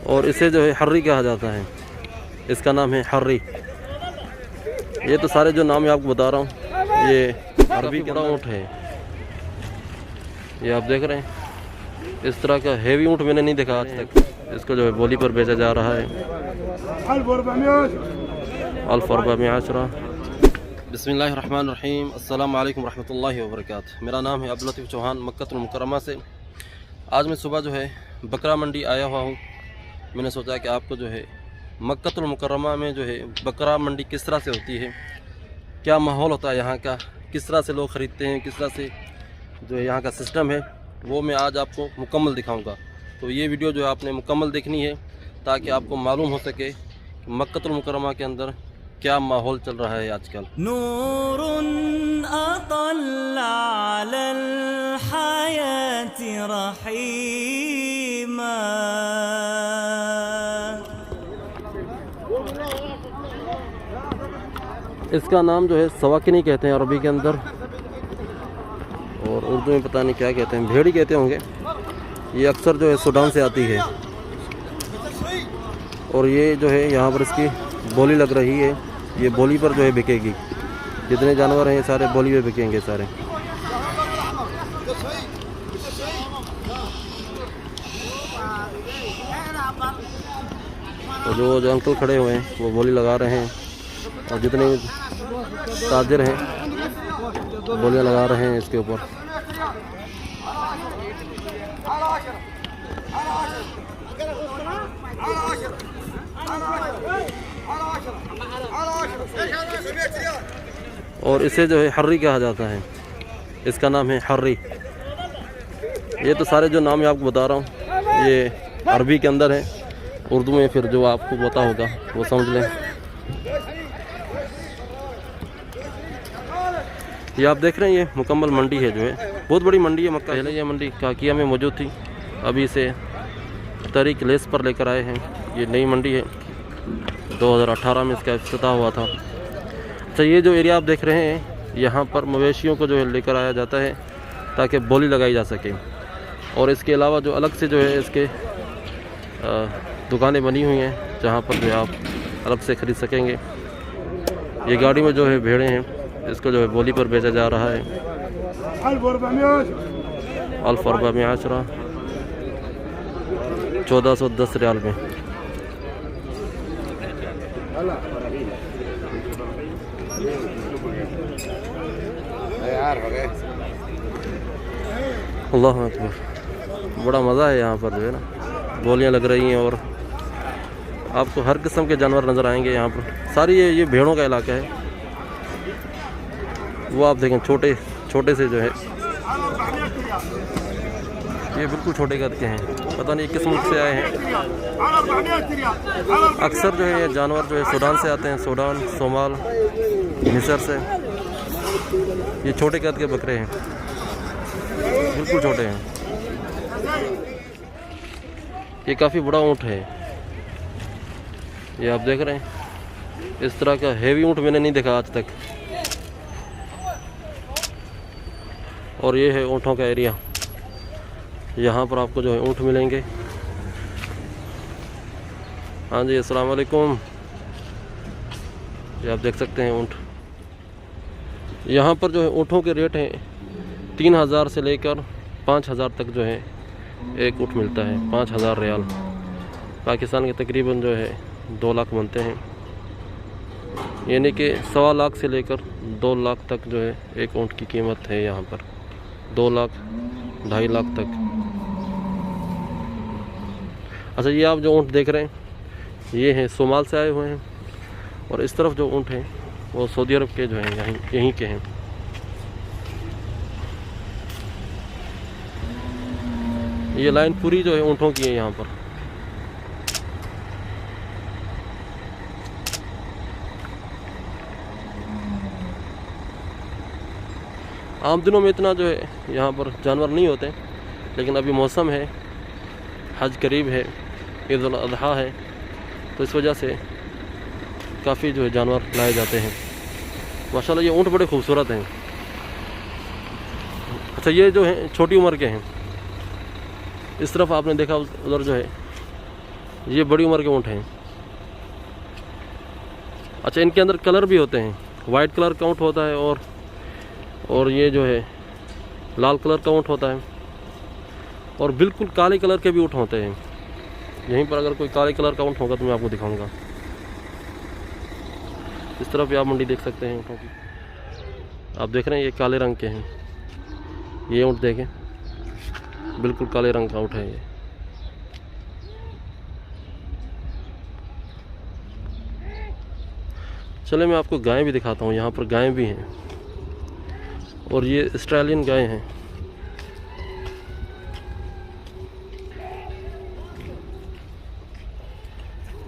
और इसे जो है हर्री कहा जाता है। इसका नाम है हर्री। ये तो सारे जो नाम मैं आपको बता रहा हूँ, ये अरबी का ऊँट है। ये आप देख रहे हैं, इस तरह का हेवी ऊँट मैंने नहीं देखा आज तक। इसको जो है बोली पर बेचा जा रहा है। अल्फ़-410। बिस्मिल्लाहिर्रहमानिर्रहीम। अस्सलाम वालेकुम रहमतुल्लाहि व बरकातुहू। मेरा नाम है अब्दुल लतीफ़ चौहान, मक्कतुल मुकर्रमा से। आज मैं सुबह जो है बकरा मंडी आया हुआ हूँ। मैंने सोचा कि आपको जो है मक्कतुल मुकर्रमा में जो है बकरा मंडी किस तरह से होती है, क्या माहौल होता है यहाँ का, किस तरह से लोग ख़रीदते हैं, किस तरह से जो है यहाँ का सिस्टम है, वो मैं आज आपको मुकम्मल दिखाऊंगा। तो ये वीडियो जो है आपने मुकम्मल देखनी है ताकि आपको मालूम हो सके कि मक्कतुल मुकर्रमा के अंदर क्या माहौल चल रहा है आजकल। नूरुन अतल्ला अलल हयाति रहीमा। इसका नाम जो है सवाकिनी कहते हैं अरबी के अंदर, और उर्दू में पता नहीं क्या कहते हैं, भेड़ी कहते होंगे। ये अक्सर जो है सूडान से आती है, और ये जो है यहाँ पर इसकी बोली लग रही है। ये बोली पर जो है बिकेगी। जितने जानवर हैं ये सारे बोली पे बिकेंगे सारे। तो जो अंकल खड़े हुए हैं वो बोली लगा रहे हैं, और जितने ताजिर हैं बोलियां लगा रहे हैं इसके ऊपर। और इसे जो है हर्री कहा जाता है। इसका नाम है हर्री। ये तो सारे जो नाम मैं आपको बता रहा हूँ, ये अरबी के अंदर है। उर्दू में फिर जो आपको पता होगा वो समझ लें। ये आप देख रहे हैं, ये मुकम्मल मंडी है जो है, बहुत बड़ी मंडी है मक्का। पहले ये मंडी काकिया में मौजूद थी, अभी इसे तरीक लेस पर लेकर आए हैं। ये नई मंडी है, 2018 में इसका इफ्तिताह हुआ था। अच्छा, ये जो एरिया आप देख रहे हैं, यहाँ पर मवेशियों को जो है लेकर आया जाता है ताकि बोली लगाई जा सके। और इसके अलावा जो अलग से जो है इसके दुकानें बनी हुई हैं जहाँ पर जो है आप अलग से ख़रीद सकेंगे। ये गाड़ी में जो है भेड़ें हैं, इसको जो है बोली पर बेचा जा रहा है। अल्फ़-410, 1410 रियाल में। अल्लाह अकबर। बड़ा मज़ा है यहाँ पर जो है ना, बोलियाँ लग रही हैं और आपको हर किस्म के जानवर नज़र आएंगे यहाँ पर। सारी ये भेड़ों का इलाका है। वो आप देखें, छोटे छोटे से जो है, ये बिल्कुल छोटे कद के हैं। पता नहीं किस मुल्क से आए हैं। अक्सर जो है ये जानवर जो है सूडान से आते हैं, सूडान, सोमाल, मिस्र से। ये छोटे कद के बकरे हैं, बिल्कुल छोटे हैं। ये काफ़ी बड़ा ऊँट है। ये आप देख रहे हैं, इस तरह का हेवी ऊँट मैंने नहीं देखा आज तक। और ये है ऊँटों का एरिया। यहाँ पर आपको जो है ऊँट मिलेंगे। हाँ जी, अस्सलाम वालेकुम। ये आप देख सकते हैं ऊँट। यहाँ पर जो है ऊँटों के रेट हैं 3000 से लेकर 5000 तक जो है एक ऊँट मिलता है। 5000 रियाल पाकिस्तान के तकरीबन जो है 2 लाख बनते हैं। यानी कि 1.25 लाख से लेकर 2 लाख तक जो है एक ऊँट की कीमत है यहाँ पर। 2 लाख, 2.5 लाख तक। अच्छा, ये आप जो ऊँट देख रहे हैं ये हैं सोमाल से आए हुए हैं, और इस तरफ जो ऊँट हैं वो सऊदी अरब के जो हैं यहीं के हैं। ये लाइन पूरी जो है ऊँटों की है यहाँ पर। आम दिनों में इतना जो है यहाँ पर जानवर नहीं होते, लेकिन अभी मौसम है, हज करीब है, ईद उल अज़हा है, तो इस वजह से काफ़ी जो है जानवर लाए जाते हैं। माशाल्लाह ये ऊँट बड़े खूबसूरत हैं। अच्छा, ये जो है छोटी उम्र के हैं। इस तरफ आपने देखा उधर जो है ये बड़ी उम्र के ऊँट हैं। अच्छा, इनके अंदर कलर भी होते हैं, वाइट कलर का ऊँट होता है और ये जो है लाल कलर का ऊँट होता है, और बिल्कुल काले कलर के भी ऊँट होते हैं। यहीं पर अगर कोई काले कलर का ऊँट होगा तो मैं आपको दिखाऊंगा। इस तरफ भी आप मंडी देख सकते हैं ऊँटों की। आप देख रहे हैं ये काले रंग के हैं, ये ऊँट देखें, बिल्कुल काले रंग का ऊँट है ये। चले मैं आपको गायें भी दिखाता हूँ। यहाँ पर गायें भी हैं, और ये ऑस्ट्रेलियन गायें हैं।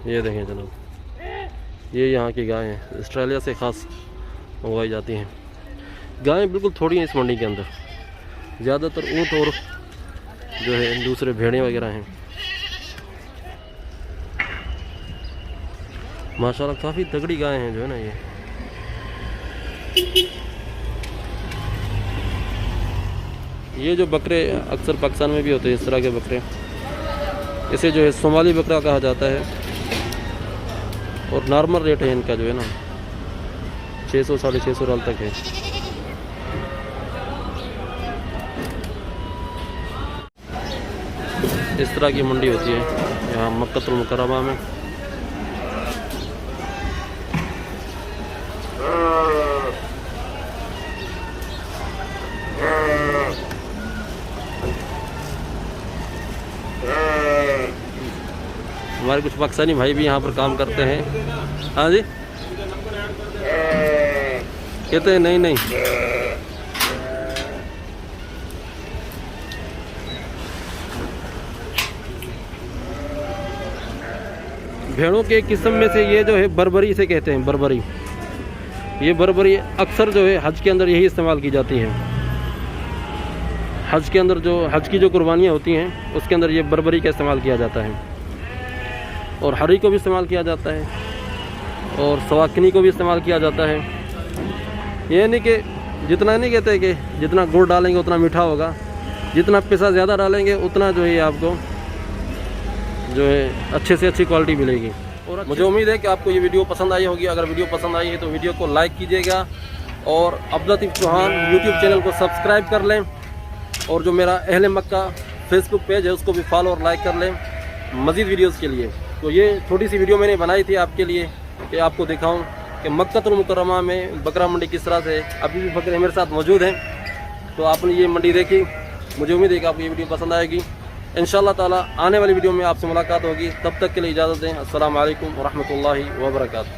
ये देखें जनाब, ये यहाँ की गायें हैं, ऑस्ट्रेलिया से ख़ास मंगवाई जाती हैं। गायें बिल्कुल थोड़ी हैं इस मंडी के अंदर, ज़्यादातर ऊँट और जो है दूसरे भेड़ें वगैरह हैं। माशाल्लाह काफ़ी तगड़ी गायें हैं जो है ना ये जो बकरे अक्सर पाकिस्तान में भी होते हैं इस तरह के बकरे, इसे जो है सोमाली बकरा कहा जाता है, और नॉर्मल रेट है इनका जो है ना 600 650 रियाल तक है। इस तरह की मंडी होती है यहाँ मक्कतुल मुकर्रमा में। हमारे कुछ पाकिस्तानी भाई भी यहाँ पर काम करते हैं। हाँ जी, कहते हैं नहीं। भेड़ों के किस्म में से ये जो है बर्बरी से कहते हैं, बर्बरी। ये बर्बरी अक्सर जो है हज के अंदर यही इस्तेमाल की जाती है। हज के अंदर जो हज की जो कुर्बानियाँ होती हैं उसके अंदर ये बर्बरी का इस्तेमाल किया जाता है, और हरी को भी इस्तेमाल किया जाता है, और सवाकनी को भी इस्तेमाल किया जाता है। ये नहीं कि जितना नहीं कहते कि जितना गुड़ डालेंगे उतना मीठा होगा, जितना पैसा ज़्यादा डालेंगे उतना जो है आपको जो है अच्छे से अच्छी क्वालिटी मिलेगी। और मुझे उम्मीद है कि आपको ये वीडियो पसंद आई होगी। अगर वीडियो पसंद आई है तो वीडियो को लाइक कीजिएगा, और अब्दुल लतीफ़ चौहान यूट्यूब चैनल को सब्सक्राइब कर लें, और जो मेरा अहले मक्का फेसबुक पेज है उसको भी फॉलो और लाइक कर लें मज़ीद वीडियोज़ के लिए। तो ये छोटी सी वीडियो मैंने बनाई थी आपके लिए कि आपको दिखाऊं कि मक्कतुल मुकर्रमा में बकरा मंडी किस तरह से। अभी भी बकरे मेरे साथ मौजूद हैं, तो आपने ये मंडी देखी। मुझे उम्मीद है कि आपको ये वीडियो पसंद आएगी। इंशाअल्लाह ताला आने वाली वीडियो में आपसे मुलाकात होगी। तब तक के लिए इजाज़त दें। अस्सलाम वालेकुम व रहमतुल्लाहि व बरकातुहू।